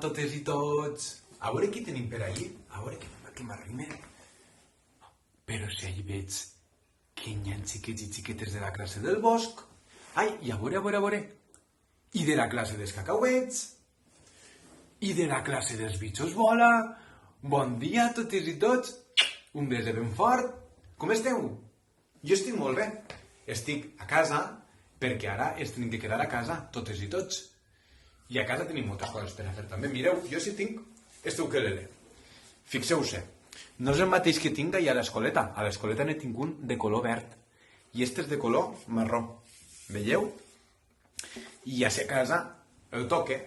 totes i tots. A veure qui tenim per allí. A veure que m'arrime. Però si allí veig que hi ha xiquets i xiquetes de la classe del bosc. Ai, i a veure. I de la classe dels cacauets. I de la classe dels bitxos bola. Bon dia a totes i tots. Un bes ben fort. Com esteu? Jo estic molt bé. Estic a casa perquè ara ens tenim que quedar a casa, totes i tots. I a casa tenim moltes coses per a fer també. Mireu, jo sí tinc este ukelele. Fixeu-se, no és el mateix que tinc allà a l'escoleta. A l'escoleta n'he tingut un de color verd. I este és de color marró. Veieu? I a casa el toque.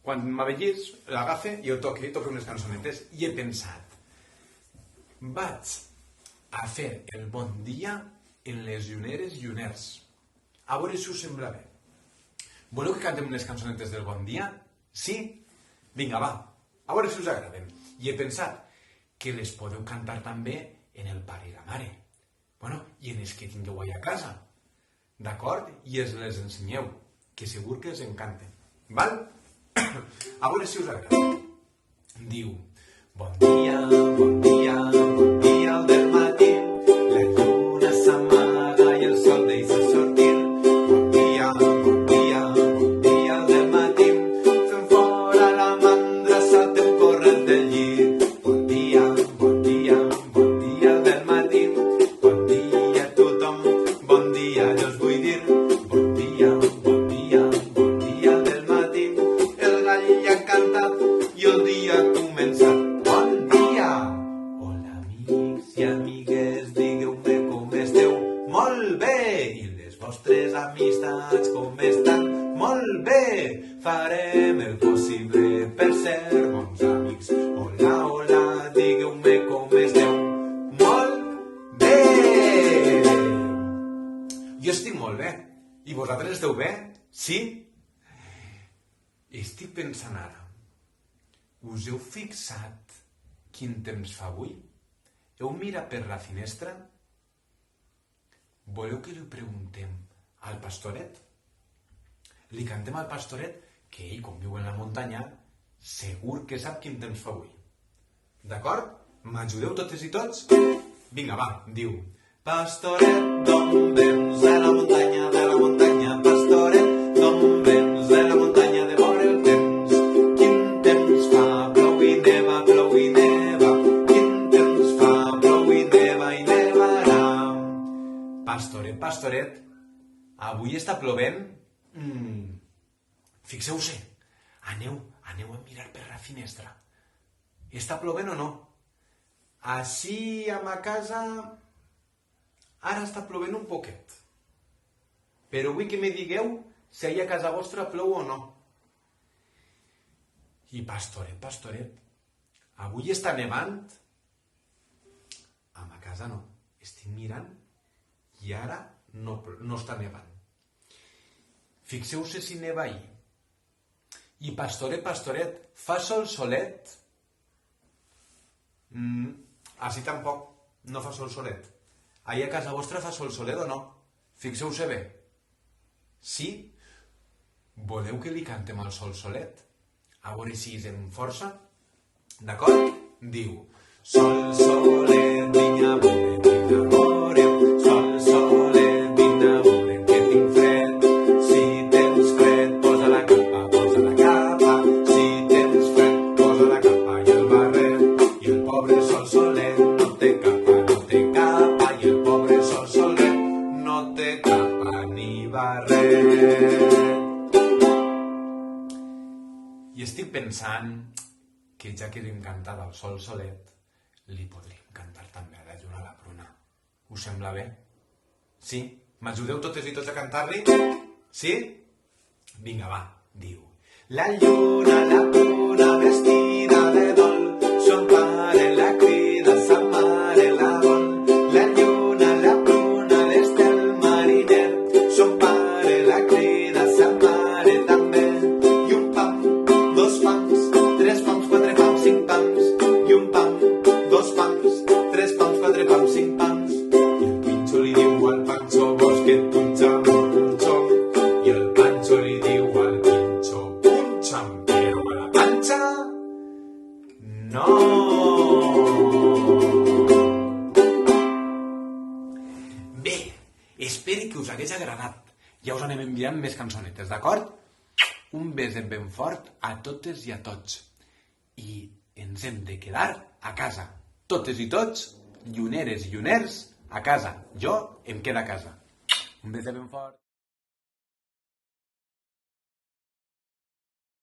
Quan m'avellís, l'agafe i el toque unes cançonetes. I he pensat, vaig a fer el bon dia en les lluneres lluners. A veure si us sembla bé. Voleu que cantem les cançonetes del bon dia? Sí? Vinga, va. A veure si us agraden. I he pensat que les podeu cantar també en el pare i la mare. Bueno, i en els que tingueu allà a casa. D'acord? I es les ensenyeu, que segur que els encanten. Val? A veure si us agrada. Diu, bon dia al del matí, la lluna s'amaga i el sol deixa sortir. Bon dia al del matí, fem fora la mandra, saltem corrent del llit. Bon dia al del matí, bon dia a tothom, bon dia jo us vull dir. Bon dia al del matí, el gall ja ha cantat i el dia ha començat. Bon dia! Hola, amics i amigues, digueu-me com esteu. Molt bé! I les vostres amistats com estan? Molt bé! Farem el possible per ser bons amics. Hola, digueu-me com esteu. Molt bé! Jo estic molt bé. I vosaltres esteu bé? Sí? Estic pensant ara. Us heu fixat quin temps fa avui? Heu mirat per la finestra? Voleu que li preguntem al pastoret? Li cantem al pastoret que ell, com viu en la muntanya, segur que sap quin temps fa avui. D'acord? M'ajudeu totes i tots? Vinga, va, diu. Pastoret, d'on vens? De la muntanya, pastoret, d'on vens? De la muntanya, de vora el temps. Quin temps fa? Plou i neva, quin temps fa? Plou i nevarà. Pastoret, avui està plovent? Fixeu-se, aneu a mirar per la finestra. Està plovent o no? Així, a ma casa, ara està plovent un poquet. Però vull que me digueu si allà a casa vostra plou o no. I pastoret, avui està nevant? A ma casa no. Estic mirant i ara no està nevant. Fixeu-se si neva ahir. I pastoret, fa solet? Així tampoc, no fa solet. Ahir a casa vostra fa solet o no? Fixeu-se bé. Sí? Voleu que li cantem al solet? A veure si és amb força. D'acord? Diu, solet, vinya vore, solet, vinya vore, que tinc fred. Si tens fred, posa la capa, si tens fred, posa la capa i el barret. I el pobre solet no té capa, i el pobre solet no té capa ni barret. I estic pensant que ja que li hem cantat al solet, li podríem cantar també a la lluna a la pruna. Us sembla bé? Sí? M'ajudeu totes i tots a cantar-li? Sí? Vinga, va, diu. La lluna, la pruna, vestida de dol, son pare la crida, sa mare la vol. La lluna, la pruna, l'estel mariner, son pare la crida, sa mare també. I un pam, dos pams, tres pams, quatre pams, cinc pams. I un pam, dos pams, tres pams, quatre pams, cinc pams. I el pinxo li diu al Pancho, vols que et punxa mucho? I el Pancho li diu al pinxo, punxa'm, però a la panxa No! Bé, espero que us hagués agradat. Ja us anem enviant més cançonetes, d'acord? Un beset ben fort a totes i a tots. I ens hem de quedar a casa. Totes i tots, lluneres i lluners, a casa. Jo em quedo a casa. Un beset ben fort.